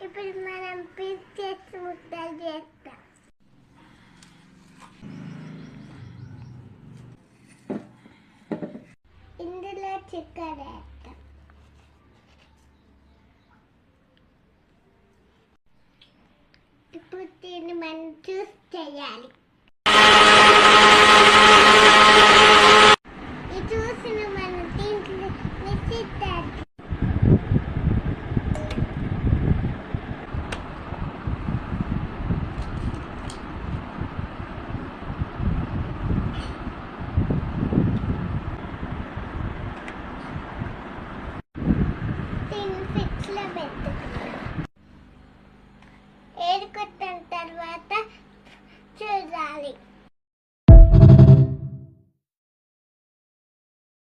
ఇప్పుడు మనం పిచ్చేసి ముద్దలు చేస్తాం. ఇందులో చికెన్ వేస్తాం. ఇప్పుడు దీన్ని మనం జ్యూస్ చేయాలి.